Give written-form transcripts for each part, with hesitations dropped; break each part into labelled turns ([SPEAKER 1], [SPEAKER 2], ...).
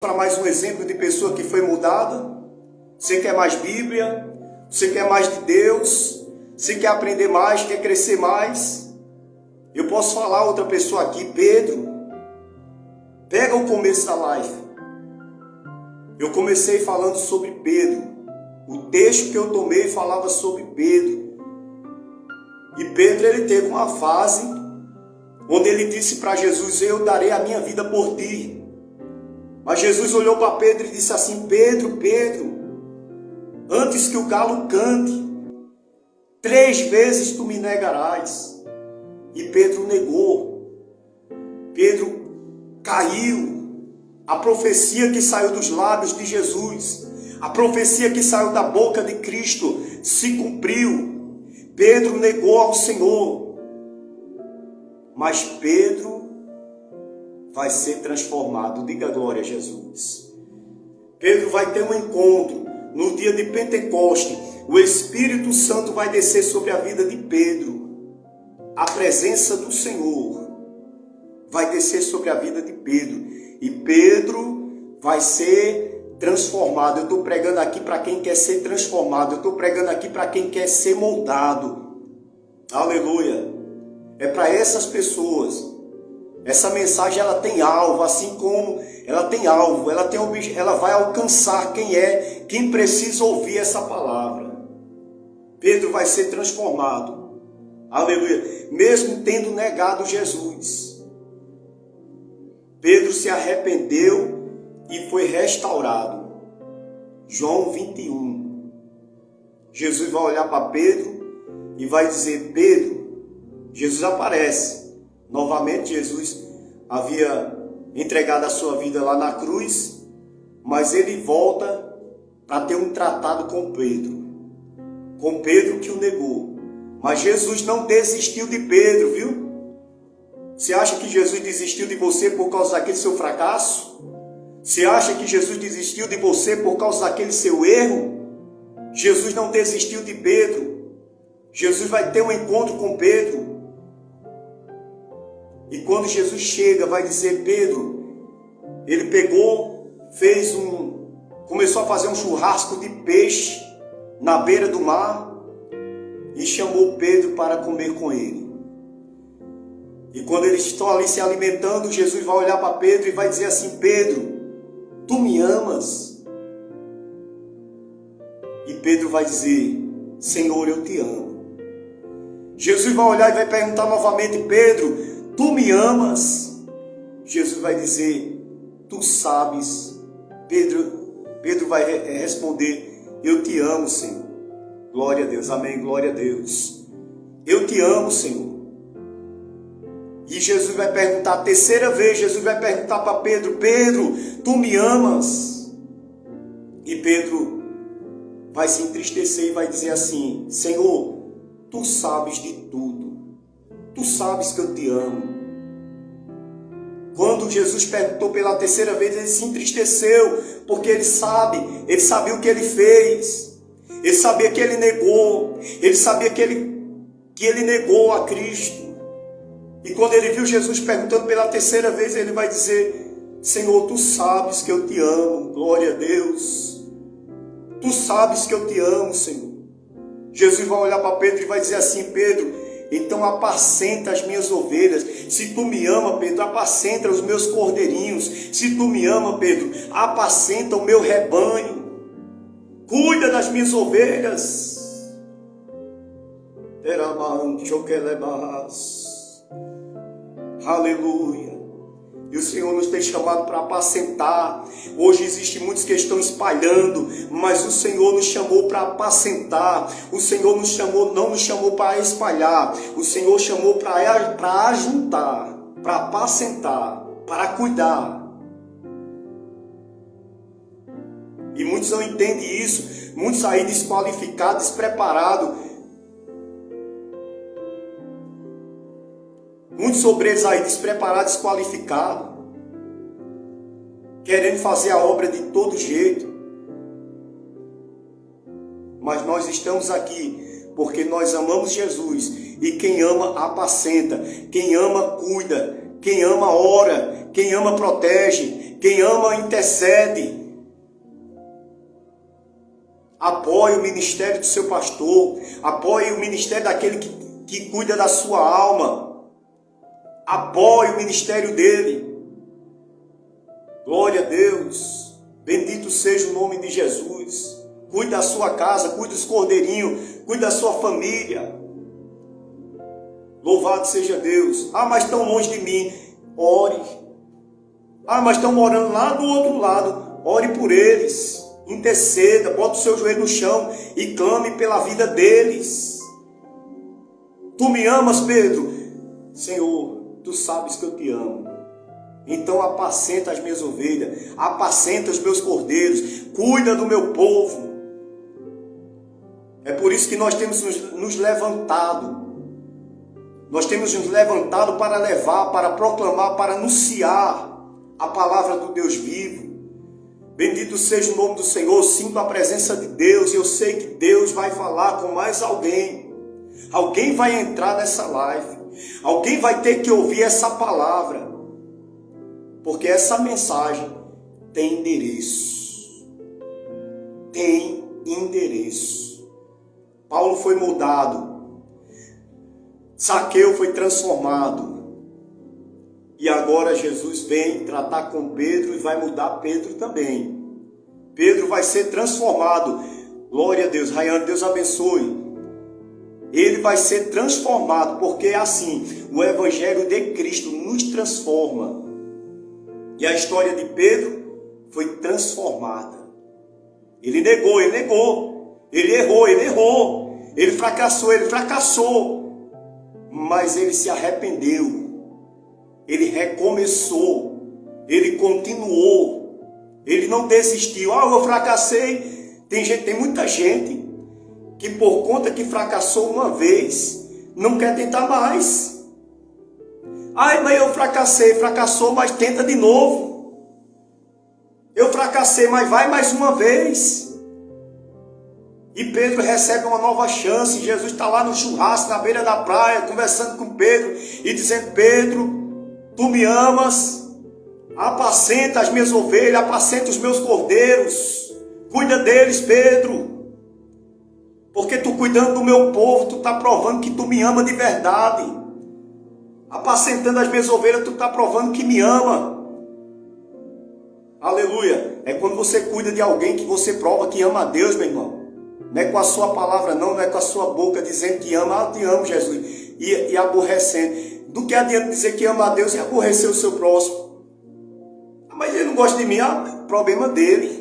[SPEAKER 1] Para mais um exemplo de pessoa que foi mudada. Você quer mais Bíblia? Você quer mais de Deus? Você quer aprender mais? Quer crescer mais? Eu posso falar outra pessoa aqui, Pedro. Pega o começo da live. Eu comecei falando sobre Pedro. O texto que eu tomei falava sobre Pedro. E Pedro, ele teve uma fase onde ele disse para Jesus: eu darei a minha vida por ti. Mas Jesus olhou para Pedro e disse assim: Pedro, Pedro, antes que o galo cante, 3 vezes tu me negarás. E Pedro negou. Pedro caiu. A profecia que saiu dos lábios de Jesus, a profecia que saiu da boca de Cristo, se cumpriu. Pedro negou ao Senhor. Mas Pedro vai ser transformado. Diga glória a Jesus. Pedro vai ter um encontro no dia de Pentecoste. O Espírito Santo vai descer sobre a vida de Pedro. A presença do Senhor vai descer sobre a vida de Pedro. E Pedro vai ser transformado. Eu estou pregando aqui para quem quer ser transformado. Eu estou pregando aqui para quem quer ser moldado. Aleluia. É para essas pessoas. Essa mensagem, ela tem alvo, assim como ela tem alvo, ela vai alcançar quem precisa ouvir essa palavra. Pedro vai ser transformado. Aleluia. Mesmo tendo negado Jesus. Pedro se arrependeu e foi restaurado. João 21. Jesus vai olhar para Pedro e vai dizer: Pedro, Jesus aparece. Novamente, Jesus havia entregado a sua vida lá na cruz, mas ele volta para ter um tratado com Pedro que o negou. Mas Jesus não desistiu de Pedro, viu? Você acha que Jesus desistiu de você por causa daquele seu fracasso? Você acha que Jesus desistiu de você por causa daquele seu erro? Jesus não desistiu de Pedro. Jesus vai ter um encontro com Pedro. E quando Jesus chega, vai dizer: Pedro, ele pegou, começou a fazer um churrasco de peixe na beira do mar e chamou Pedro para comer com ele. E quando eles estão ali se alimentando, Jesus vai olhar para Pedro e vai dizer assim: Pedro, tu me amas? E Pedro vai dizer: Senhor, eu te amo. Jesus vai olhar e vai perguntar novamente: Pedro, tu me amas? Jesus vai dizer: tu sabes. Pedro vai responder: eu te amo, Senhor. Glória a Deus, amém, glória a Deus. Eu te amo, Senhor. E Jesus vai perguntar a terceira vez, Jesus vai perguntar para Pedro: Pedro, tu me amas? E Pedro vai se entristecer e vai dizer assim: Senhor, tu sabes de tudo. Tu sabes que eu te amo. Quando Jesus perguntou pela terceira vez, ele se entristeceu, porque ele sabia o que ele fez. Ele sabia que ele negou, ele sabia que ele negou a Cristo. E quando ele viu Jesus perguntando pela terceira vez, ele vai dizer: Senhor, tu sabes que eu te amo. Glória a Deus. Tu sabes que eu te amo, Senhor. Jesus vai olhar para Pedro e vai dizer assim: Pedro, então apacenta as minhas ovelhas. Se tu me ama, Pedro, apacenta os meus cordeirinhos. Se tu me ama, Pedro, apacenta o meu rebanho. Cuida das minhas ovelhas. Aleluia. E o Senhor nos tem chamado para apacentar. Hoje existem muitos que estão espalhando, mas o Senhor nos chamou para apacentar. O Senhor não nos chamou para espalhar. O Senhor chamou para ajuntar, para apacentar, para cuidar. E muitos não entendem isso. Muitos aí desqualificados, despreparados. Muitos obreiros aí despreparados, desqualificados, querendo fazer a obra de todo jeito. Mas nós estamos aqui porque nós amamos Jesus. E quem ama, apacenta. Quem ama, cuida. Quem ama, ora. Quem ama, protege. Quem ama, intercede. Apoie o ministério do seu pastor. Apoie o ministério daquele que cuida da sua alma. Apoie o ministério dele. Glória a Deus. Bendito seja o nome de Jesus. Cuide da sua casa, cuide dos cordeirinhos, cuide da sua família. Louvado seja Deus. Ah, mas estão longe de mim. Ore. Ah, mas estão morando lá do outro lado. Ore por eles. Interceda, bota o seu joelho no chão e clame pela vida deles. Tu me amas, Pedro? Senhor, tu sabes que eu te amo. Então apacenta as minhas ovelhas, apacenta os meus cordeiros, cuida do meu povo. É por isso que nós temos nos levantado. Nós temos nos levantado para levar, para proclamar, para anunciar a palavra do Deus vivo. Bendito seja o nome do Senhor. Sinto a presença de Deus e eu sei que Deus vai falar com mais alguém. Alguém vai entrar nessa live. Alguém vai ter que ouvir essa palavra. Porque essa mensagem tem endereço. Tem endereço. Paulo foi mudado. Zaqueu foi transformado. E agora Jesus vem tratar com Pedro e vai mudar Pedro também. Pedro vai ser transformado. Glória a Deus. Rayane, Deus abençoe. Ele vai ser transformado, porque é assim, o Evangelho de Cristo nos transforma. E a história de Pedro foi transformada. Ele negou. Ele errou. Ele fracassou. Mas ele se arrependeu. Ele recomeçou. Ele continuou. Ele não desistiu. Ah, eu fracassei. Tem muita gente que por conta que fracassou uma vez, não quer tentar mais. Ai, mas eu fracassou, mas tenta de novo. Eu fracassei, mas vai mais uma vez. E Pedro recebe uma nova chance. Jesus está lá no churrasco, na beira da praia, conversando com Pedro e dizendo: Pedro, tu me amas? Apacenta as minhas ovelhas, apacenta os meus cordeiros. Cuida deles, Pedro. Porque tu cuidando do meu povo, tu está provando que tu me ama de verdade. Apacentando as minhas ovelhas, tu está provando que me ama. Aleluia. É quando você cuida de alguém que você prova que ama a Deus, meu irmão. Não é com a sua palavra não é com a sua boca dizendo que ama. Ah, eu te amo, Jesus. E aborrecendo. Do que adianta dizer que ama a Deus e aborrecer o seu próximo? Ah, mas ele não gosta de mim. Ah, problema dele.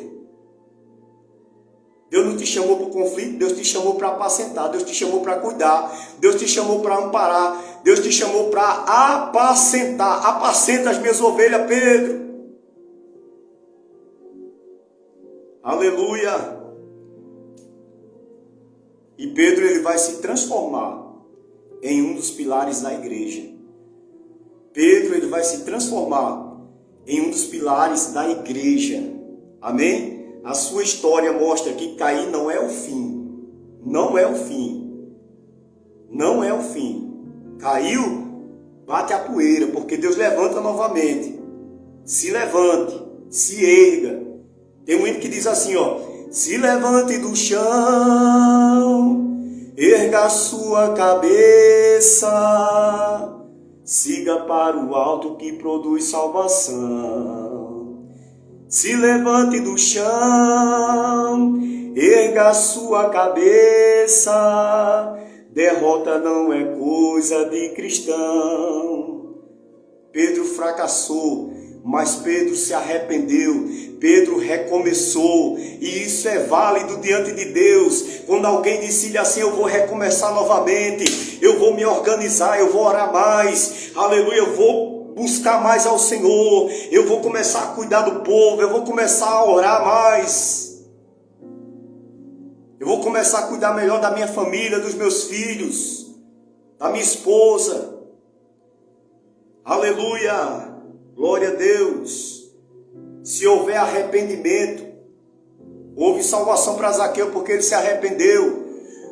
[SPEAKER 1] Deus não te chamou para o conflito, Deus te chamou para apacentar, Deus te chamou para cuidar, Deus te chamou para amparar, Deus te chamou para apacentar. Apacenta as minhas ovelhas, Pedro. Aleluia. E Pedro, ele vai se transformar em um dos pilares da igreja. Pedro, ele vai se transformar em um dos pilares da igreja. Amém? A sua história mostra que cair não é o fim. Não é o fim. Não é o fim. Caiu, bate a poeira, porque Deus levanta novamente. Se levante, se erga. Tem um hino que diz assim, ó: se levante do chão, erga a sua cabeça, siga para o alto que produz salvação. Se levante do chão, erga a sua cabeça, derrota não é coisa de cristão. Pedro fracassou, mas Pedro se arrependeu, Pedro recomeçou, e isso é válido diante de Deus. Quando alguém decide assim: eu vou recomeçar novamente, eu vou me organizar, eu vou orar mais, aleluia, eu vou buscar mais ao Senhor, eu vou começar a cuidar do povo, eu vou começar a orar mais, eu vou começar a cuidar melhor da minha família, dos meus filhos, da minha esposa. Aleluia, glória a Deus. Se houver arrependimento, houve salvação para Zaqueu porque ele se arrependeu.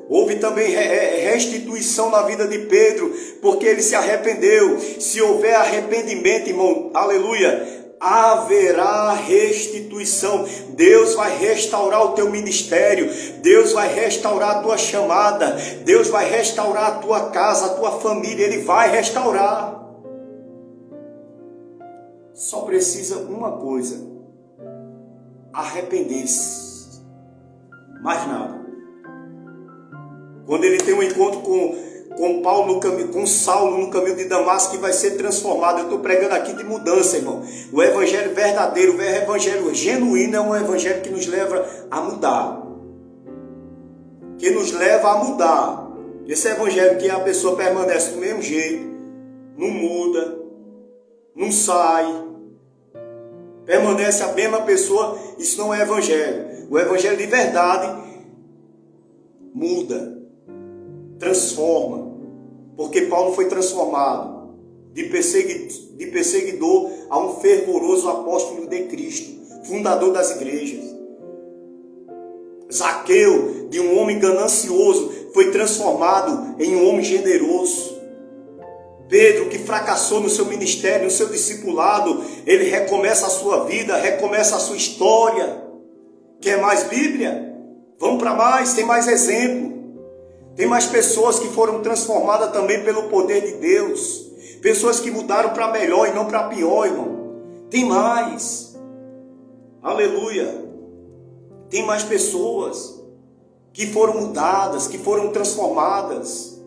[SPEAKER 1] Houve também restituição na vida de Pedro, porque ele se arrependeu. Se houver arrependimento, irmão, aleluia, haverá restituição. Deus vai restaurar o teu ministério, Deus vai restaurar a tua chamada, Deus vai restaurar a tua casa, a tua família, Ele vai restaurar. Só precisa uma coisa: arrepender-se. Mais nada. Quando ele tem um encontro com Paulo no caminho, com Saulo no caminho de Damasco, que vai ser transformado. Eu estou pregando aqui de mudança, irmão. O evangelho verdadeiro, o evangelho genuíno é um evangelho que nos leva a mudar. Que nos leva a mudar. Esse evangelho que a pessoa permanece do mesmo jeito, não muda, não sai, permanece a mesma pessoa, isso não é evangelho. O evangelho de verdade muda, transforma, porque Paulo foi transformado de perseguidor a um fervoroso apóstolo de Cristo, fundador das igrejas. Zaqueu, de um homem ganancioso, foi transformado em um homem generoso. Pedro, que fracassou no seu ministério, no seu discipulado, ele recomeça a sua vida, recomeça a sua história. Quer mais Bíblia? Vamos para mais, tem mais exemplo. Tem mais pessoas que foram transformadas também pelo poder de Deus. Pessoas que mudaram para melhor e não para pior, irmão. Tem mais. Aleluia. Tem mais pessoas que foram mudadas, que foram transformadas.